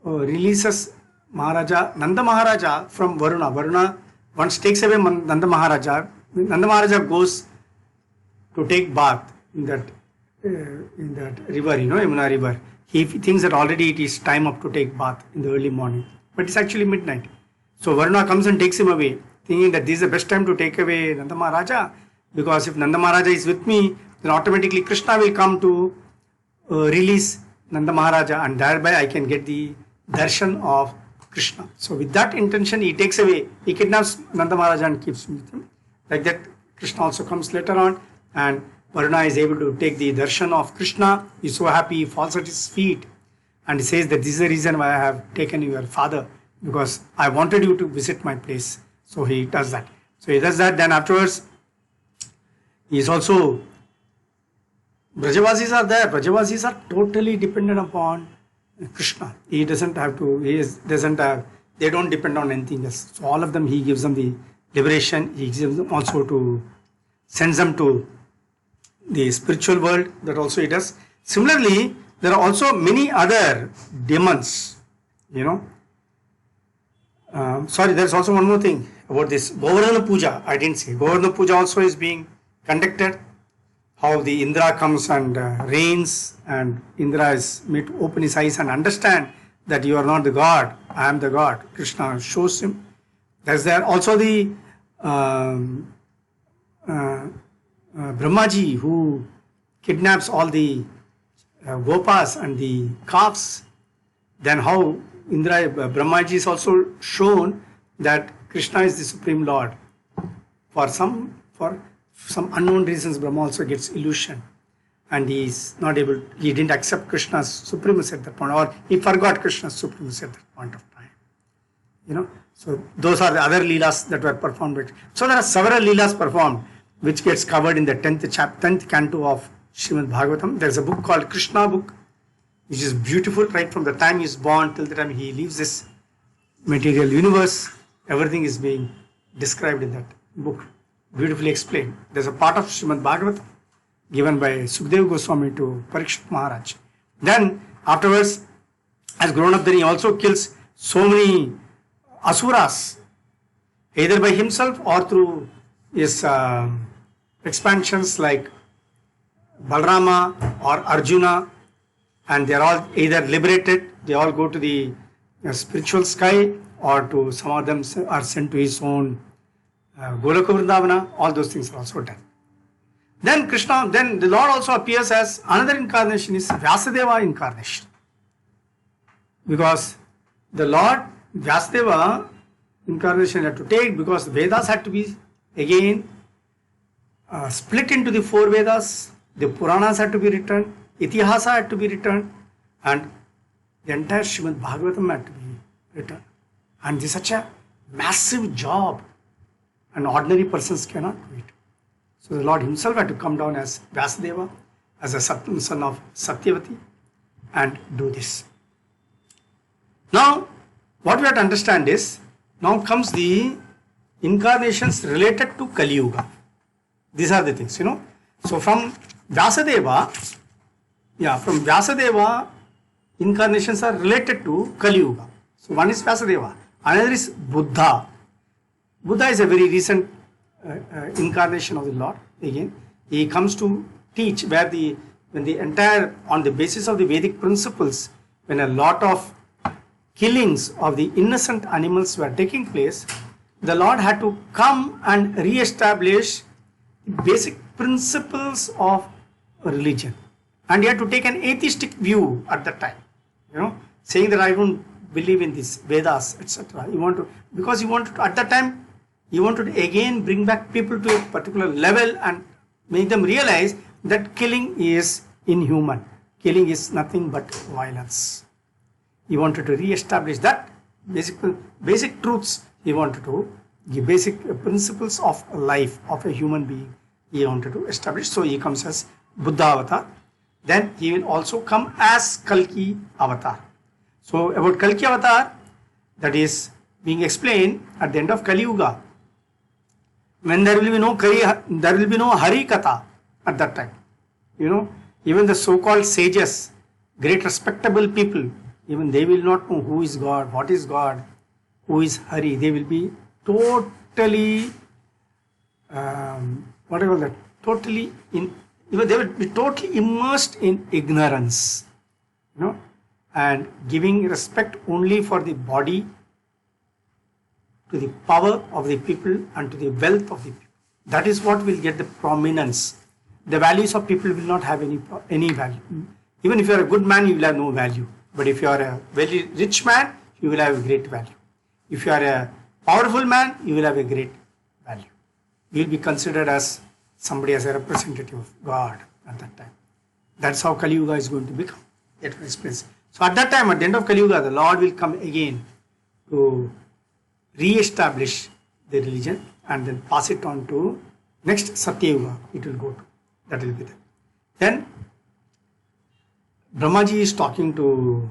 releases Nanda Maharaja from Varuna. Varuna once takes away Nanda Maharaja. Nanda Maharaja goes to take bath in that river, Yamuna river. He thinks that already it is time up to take bath in the early morning, but it's actually midnight. So Varuna comes and takes him away, thinking that this is the best time to take away Nanda Maharaja, because if Nanda Maharaja is with me, then automatically Krishna will come to release Nanda Maharaja, and thereby I can get the darshan of Krishna. So with that intention, he takes away, he kidnaps Nanda Maharaja and keeps him with him. Like that, Krishna also comes later on, and Varuna is able to take the darshan of Krishna. He is so happy, he falls at his feet and he says that this is the reason why I have taken your father, because I wanted you to visit my place. So he does that. So he does that. Then afterwards, he is also, Brajavasis are there. Brajavasis are totally dependent upon Krishna. He doesn't have to, they don't depend on anything else. So all of them, he gives them the liberation. He gives them also to, sends them to the spiritual world. That also he does. Similarly, there are also many other demons, sorry, there's also one more thing about this Govardhana Puja. I didn't say. Govardhana Puja also is being conducted. How the Indra comes and reigns, and Indra is made to open his eyes and understand that you are not the God, I am the God. Krishna shows him. There's there also the Brahmaji, who kidnaps all the gopas and the calves. Then how Brahmaji is also shown that Krishna is the Supreme Lord. For some unknown reasons, Brahma also gets illusion, and he didn't accept Krishna's supremacy at that point, or he forgot Krishna's supremacy at that point of time. So those are the other leelas that were performed. So there are several leelas performed, which gets covered in the 10th canto of Srimad Bhagavatam. There's a book called Krishna book, which is beautiful right from the time he is born till the time he leaves this material universe. Everything is being described in that book, beautifully explained. There's a part of Srimad Bhagavatam given by Sukadeva Goswami to Parikshit Maharaj. Then afterwards, as grown up, then he also kills so many asuras, either by himself or through his expansions like Balarama or Arjuna, and they are all either liberated, they all go to the spiritual sky, or to some of them are sent to his own Goloka Vrindavana. All those things are also done. Then the Lord also appears as another incarnation, is Vyasadeva incarnation, because the Lord Vyasadeva incarnation had to take, because the Vedas had to be again split into the 4 Vedas, the Puranas had to be written, Itihasa had to be written, and the entire Srimad Bhagavatam had to be written. And this is such a massive job, and ordinary persons cannot do it. So the Lord himself had to come down as Vyasadeva, as a son of Satyavati, and do this. Now, what we have to understand is, now comes the incarnations related to Kali Yuga. These are the things, So from Vyasadeva, incarnations are related to Kali Yuga. So one is Vyasadeva, another is Buddha. Buddha is a very recent incarnation of the Lord. Again, he comes to teach on the basis of the Vedic principles, when a lot of killings of the innocent animals were taking place, the Lord had to come and re-establish basic principles of religion. And he had to take an atheistic view at that time, saying that I don't believe in this Vedas, etc. Because he wanted to, at that time, he wanted to again bring back people to a particular level and make them realize that killing is inhuman. Killing is nothing but violence. He wanted to re-establish that basic truths. He wanted to give basic principles of life of a human being. He wanted to establish. So he comes as Buddha avatar. Then he will also come as Kalki avatar. So about Kalki avatar, that is being explained at the end of Kali Yuga, when there will be no there will be no Hari Katha at that time. Even the so-called sages, great respectable people, even they will not know who is God, what is God, who is Hari. They will be totally, they will be totally immersed in ignorance, and giving respect only for the body, to the power of the people and to the wealth of the people. That is what will get the prominence. The values of people will not have any value. Even if you are a good man, you will have no value. But if you are a very rich man, you will have a great value. If you are a powerful man, you will have a great value. You will be considered as somebody as a representative of God at that time. That's how Kali Yuga is going to become. It will explain. So at that time, at the end of Kali Yuga, the Lord will come again to re-establish the religion and then pass it on to next Satya Yuga. It will go to. That will be there. Then Brahmaji is talking to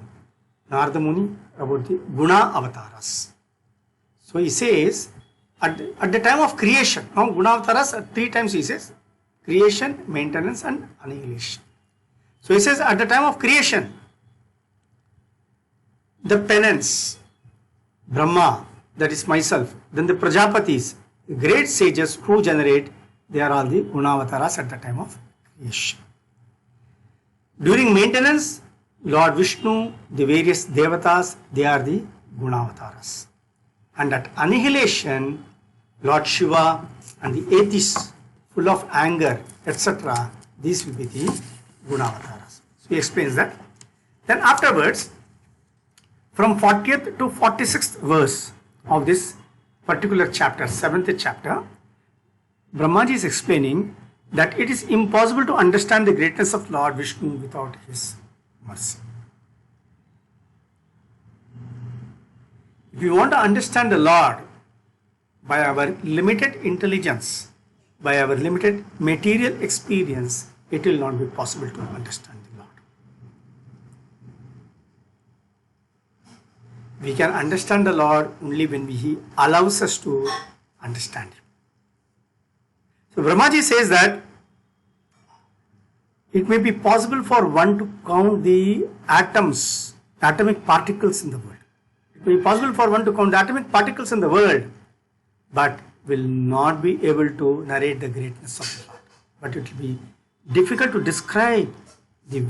Narada Muni about the Guna Avataras. So he says, at the time of creation, now Guna Avataras 3 times he says, creation, maintenance and annihilation. So he says, at the time of creation, the penance, Brahma, that is myself, then the Prajapatis, the great sages who generate, they are all the Gunavataras at the time of creation. During maintenance, Lord Vishnu, the various Devatas, they are the Gunavataras. And at annihilation, Lord Shiva and the atheists, full of anger, etc., these will be the Gunavataras. So he explains that. Then afterwards, from 40th to 46th verse of this particular chapter, 7th chapter, Brahmaji is explaining that it is impossible to understand the greatness of Lord Vishnu without his mercy. If we want to understand the Lord by our limited intelligence, by our limited material experience, it will not be possible to understand the Lord. We can understand the Lord only when He allows us to understand Him. So Brahmaji says that it may be possible for one to count the atoms, atomic particles in the world. It may be possible for one to count the atomic particles in the world, but will not be able to narrate the greatness of the Lord. But it will be difficult to describe the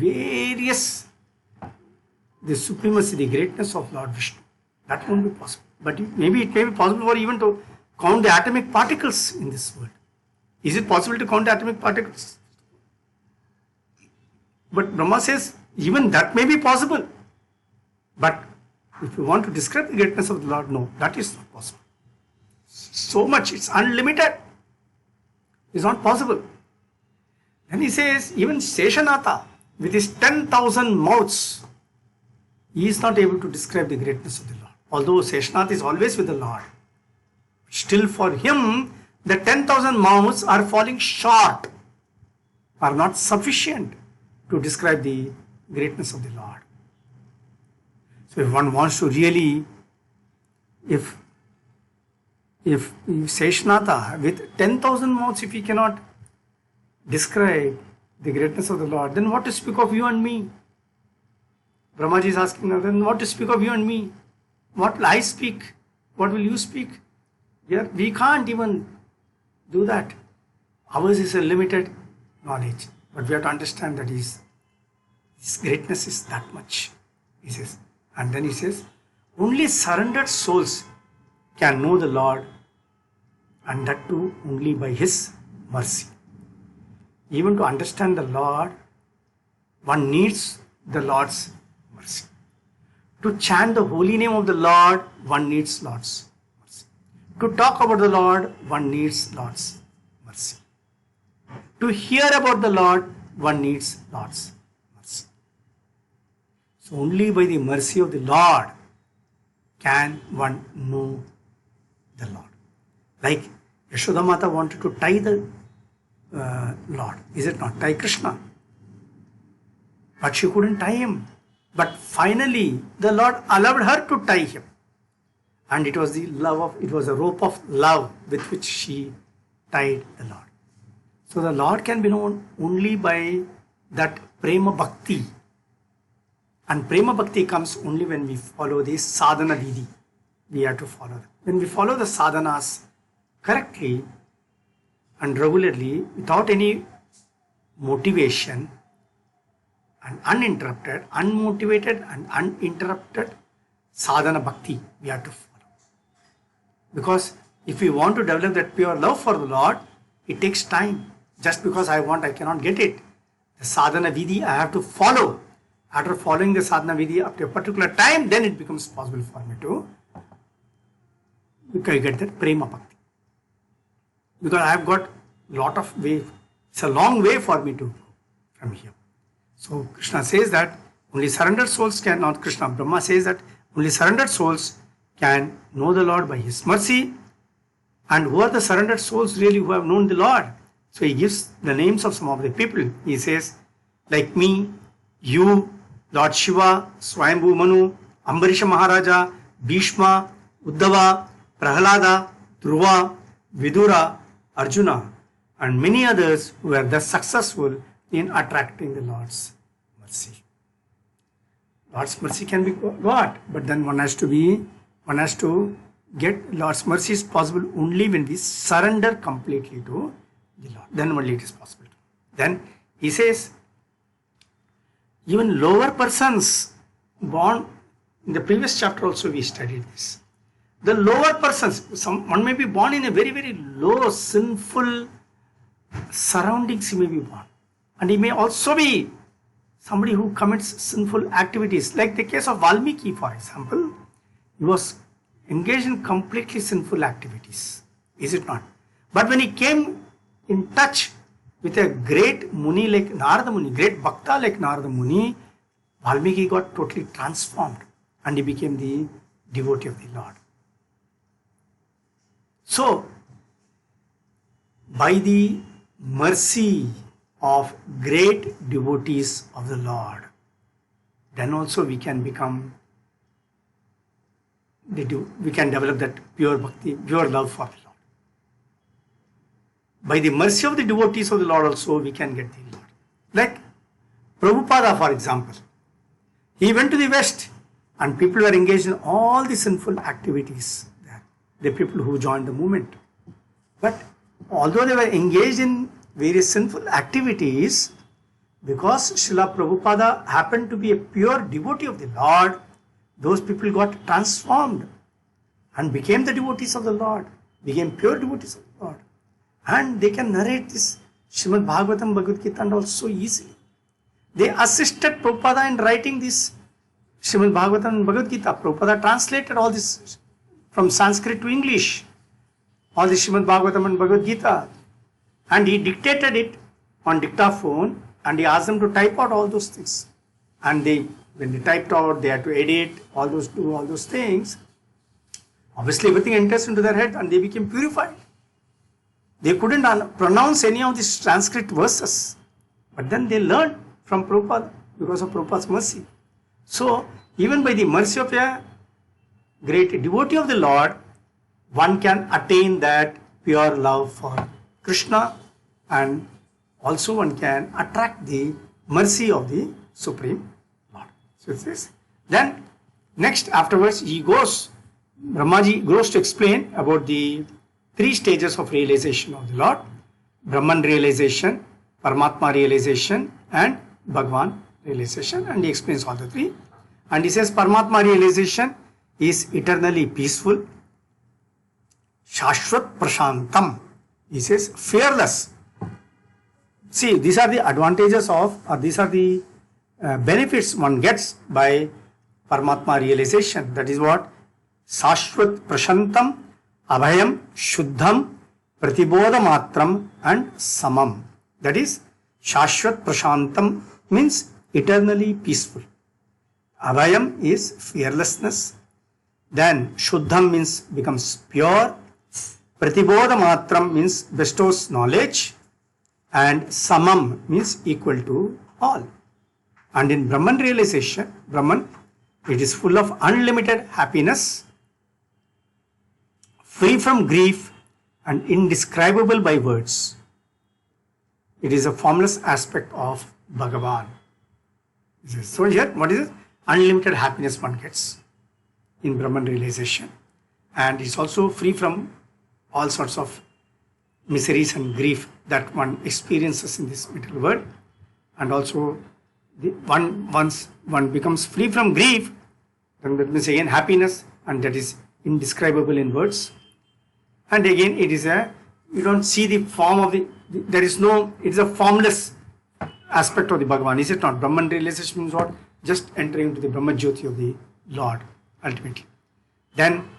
supremacy, the greatness of Lord Vishnu. That won't be possible. But maybe it may be possible for even to count the atomic particles in this world. Is it possible to count the atomic particles? But Brahma says even that may be possible. But if you want to describe the greatness of the Lord, no, that is not possible. So much, it's unlimited. It's not possible. Then he says even Seshanatha with his 10,000 mouths, he is not able to describe the greatness of the Lord. Although Seshanatha is always with the Lord, still for him the 10,000 mouths are falling short, are not sufficient to describe the greatness of the Lord. So if one wants to really, if Seshanatha with 10,000 mouths, if he cannot describe the greatness of the Lord, then what to speak of you and me? Brahmaji is asking now, then what to speak of you and me? What will I speak? What will you speak? We can't even do that. Ours is a limited knowledge. But we have to understand that his greatness is that much. He says. And then he says, only surrendered souls can know the Lord, and that too only by his mercy. Even to understand the Lord, one needs the Lord's mercy. To chant the holy name of the Lord, one needs Lord's mercy. To talk about the Lord, one needs Lord's mercy. To hear about the Lord, one needs Lord's mercy. So only by the mercy of the Lord can one know the Lord. Like Yashoda Mata wanted to tie the Lord, is it not? Tie Krishna. But she couldn't tie him. But finally, the Lord allowed her to tie him. And it was the rope of love with which she tried the Lord. So the Lord can be known only by that prema bhakti. And prema bhakti comes only when we follow the sadhana vidhi. We have to follow them. When we follow the sadhanas correctly and regularly without any motivation and unmotivated and uninterrupted sadhana bhakti we have to follow. Because if we want to develop that pure love for the Lord, it takes time. Just because I want, I cannot get it. The sadhana vidhi I have to follow. After following the sadhana vidhi up to a particular time, then it becomes possible for me to get that prema bhakti. Because I have got lot of way. It's a long way for me to go from here. So Krishna says that only surrendered souls can, not Krishna, Brahma says that only surrendered souls can know the Lord by His mercy. And who are the surrendered souls really who have known the Lord? So he gives the names of some of the people. He says, like me, you, Lord Shiva, Swayambhu Manu, Ambarisha Maharaja, Bhishma, Uddhava, Prahalada, Dhruva, Vidura, Arjuna, and many others who were thus successful in attracting the Lord's mercy. Lord's mercy can be got, but then one has to get Lord's mercy is possible only when we surrender completely to the Lord. Then only it is possible. Then he says, even lower persons born, in the previous chapter also we studied this. The lower persons, one may be born in a very, very low, sinful surroundings he may be born. And he may also be somebody who commits sinful activities. Like the case of Valmiki, for example. He was engaged in completely sinful activities. Is it not? But when he came in touch with a great Muni like Narada Muni, great Bhakta like Narada Muni, Valmiki got totally transformed and he became the devotee of the Lord. So, by the mercy of great devotees of the Lord, then also we can develop that pure bhakti, pure love for the Lord. By the mercy of the devotees of the Lord also we can get the Lord. Like Prabhupada, for example. He went to the West and people were engaged in all the sinful activities there. The people who joined the movement. But although they were engaged in various sinful activities, because Srila Prabhupada happened to be a pure devotee of the Lord, those people got transformed and became the devotees of the Lord, became pure devotees of the Lord. And they can narrate this Srimad Bhagavatam, Bhagavad Gita and all so easily. They assisted Prabhupada in writing this Srimad Bhagavatam and Bhagavad Gita. Prabhupada translated all this from Sanskrit to English, all the Srimad Bhagavatam and Bhagavad Gita. And he dictated it on dictaphone and he asked them to type out all those things. And when they typed out, they had to edit, do all those things. Obviously everything enters into their head and they became purified. They couldn't pronounce any of these Sanskrit verses. But then they learned from Prabhupada because of Prabhupada's mercy. So even by the mercy of a great devotee of the Lord, one can attain that pure love for Krishna, and also one can attract the mercy of the Supreme Lord. So it's this. Then next afterwards Brahmaji goes to explain about the 3 stages of realization of the Lord. Brahman realization, Paramatma realization and Bhagwan realization, and he explains all the 3. And he says Paramatma realization is eternally peaceful, Shashvat Prashantam. He says fearless. See, these are the advantages of, or these are the benefits one gets by Paramatma realization. That is what? Shashvat Prashantam, Abhayam, Shuddham, Pratibodha Matram and Samam. That is, Shashvat Prashantam means eternally peaceful. Abhayam is fearlessness. Then Shuddham means becomes pure. Pratibodha Matram means bestows knowledge. And Samam means equal to all. And in Brahman realization, it is full of unlimited happiness, free from grief and indescribable by words. It is a formless aspect of Bhagavan. So here, what is it? Unlimited happiness one gets in Brahman realization, and is also free from all sorts of miseries and grief that one experiences in this material world. And also, once one becomes free from grief, then that means again happiness, and that is indescribable in words. And again, it is you don't see the form of it is a formless aspect of the Bhagavan, is it not? Brahman realization means what? Just entering into the Brahma Jyoti of the Lord, ultimately. Then,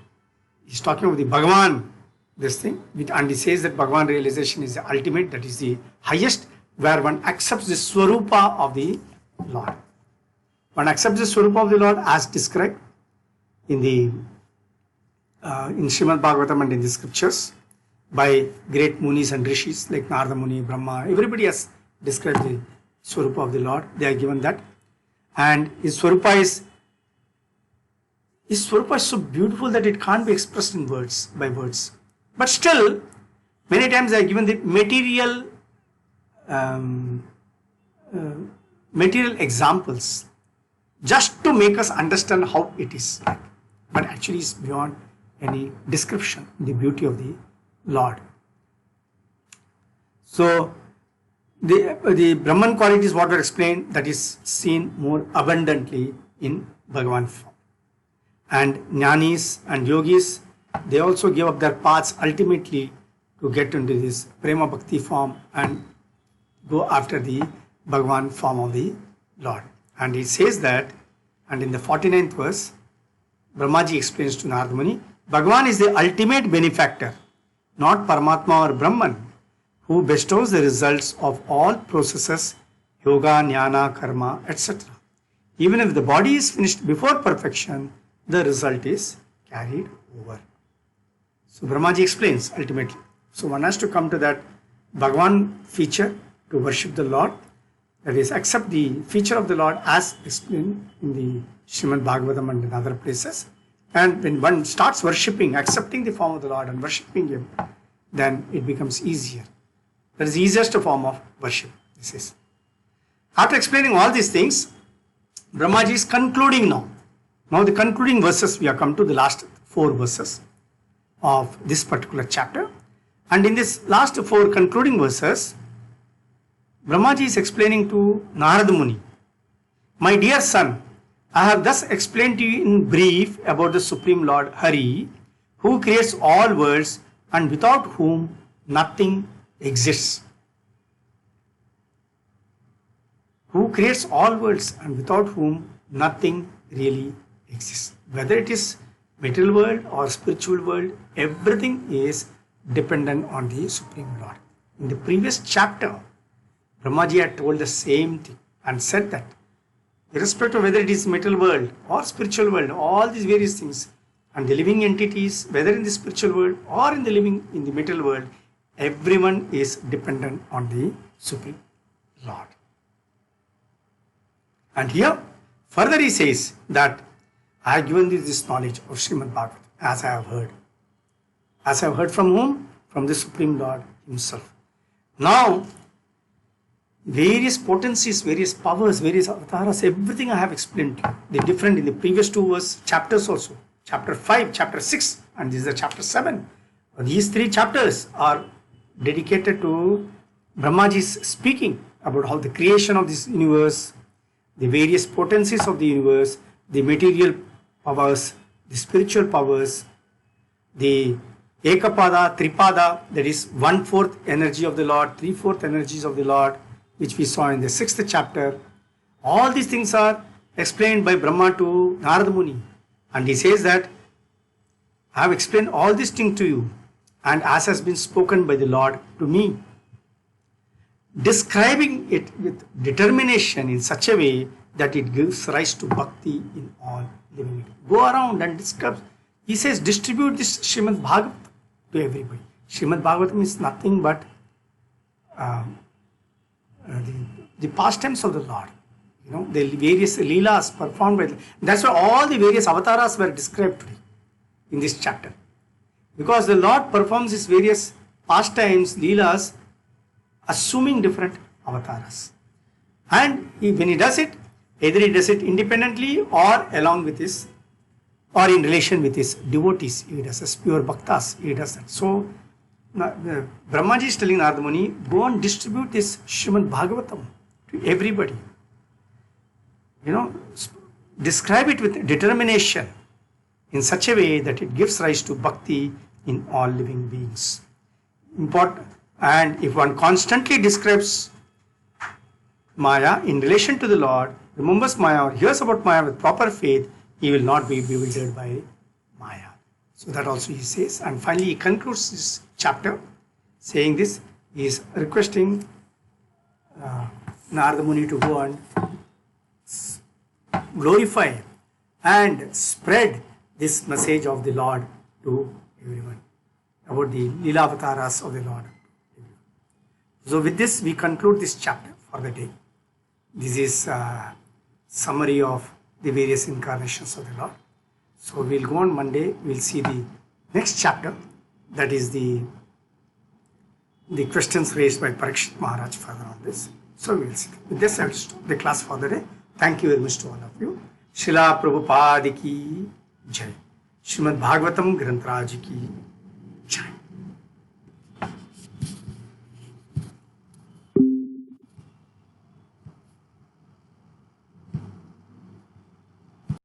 he's talking about the Bhagavan, this thing, and he says that Bhagavan realization is the ultimate, that is the highest, where one accepts the Swarupa of the Lord. One accepts the Swarupa of the Lord as described in the in Srimad Bhagavatam and in the scriptures by great Munis and Rishis like Narada Muni, Brahma. Everybody has described the Swarupa of the Lord. They are given that. And his Swarupa is so beautiful that it can't be expressed in words, by words. But still, many times they are given the material examples just to make us understand how it is. But actually it's beyond any description, the beauty of the Lord. So the Brahman qualities what were explained, that is seen more abundantly in Bhagavan form. And Jnanis and Yogis, they also give up their paths ultimately to get into this Prema Bhakti form and go after the Bhagavan form of the Lord. And he says that, and in the 49th verse, Brahmaji explains to Narada Muni, Bhagavan is the ultimate benefactor, not Paramatma or Brahman, who bestows the results of all processes, yoga, jnana, karma, etc. Even if the body is finished before perfection, the result is carried over. So Brahmaji explains ultimately. So one has to come to that Bhagavan feature to worship the Lord, that is, accept the feature of the Lord as explained in the Srimad Bhagavatam and in other places. And when one starts worshipping, accepting the form of the Lord and worshipping Him, then it becomes easier. That is the easiest form of worship. This is. After explaining all these things, Brahmaji is concluding now. Now the concluding verses, we have come to the last 4 verses of this particular chapter. And in this last 4 concluding verses, Brahmaji is explaining to Narada Muni, my dear son, I have thus explained to you in brief about the Supreme Lord Hari, who creates all worlds and without whom nothing exists. Who creates all worlds and without whom nothing really exists. Whether it is material world or spiritual world, everything is dependent on the Supreme Lord. In the previous chapter, Brahmaji had told the same thing and said that irrespective of whether it is material world or spiritual world, all these various things and the living entities, whether in the spiritual world or in the material world, everyone is dependent on the Supreme Lord. And here, further he says that I have given you this knowledge of Srimad Bhagavatam as I have heard. As I have heard from whom? From the Supreme Lord Himself. Now, various potencies, various powers, various avatars, everything I have explained to you. They are different in the previous 2 chapters also. Chapter 5, chapter 6, and this is the chapter 7. These 3 chapters are dedicated to Brahmaji's speaking about how the creation of this universe, the various potencies of the universe, the material powers, the spiritual powers, the Ekapada, Tripada, that is 1/4 energy of the Lord, 3/4 energies of the Lord, which we saw in the 6th chapter. All these things are explained by Brahma to Narada Muni. And he says that I have explained all these things to you, and as has been spoken by the Lord to me, describing it with determination in such a way that it gives rise to bhakti in all living. Go around and discuss. He says, distribute this Srimad Bhagavatam to everybody. Srimad Bhagavatam is nothing but the pastimes of the Lord. You know, the various leelas performed by. That's why all the various avatars were described today in this chapter. Because the Lord performs his various pastimes, leelas, assuming different avatars. And when he does it, either he does it independently or along with his, or in relation with his devotees, he does as pure bhaktas, he does that. So, Brahmaji is telling Narada Muni, go and distribute this Srimad Bhagavatam to everybody. Describe it with determination in such a way that it gives rise to bhakti in all living beings. Important. And if one constantly describes Maya in relation to the Lord, remembers Maya or hears about Maya with proper faith, he will not be bewildered by Maya. So that also he says. And finally he concludes this chapter saying this. He is requesting Narada Muni to go and glorify and spread this message of the Lord to everyone about the Leela Avataras of the Lord. So with this we conclude this chapter for the day. This is a summary of the various incarnations of the Lord. So we'll go on Monday, we'll see the next chapter, that is the questions raised by Parikshit Maharaj further on this. So we'll see. With this I will stop the class for the day. Thank you very much to all of you. Srila Prabhupada ki Jai. Srimad Bhagavatam Granth Raj ki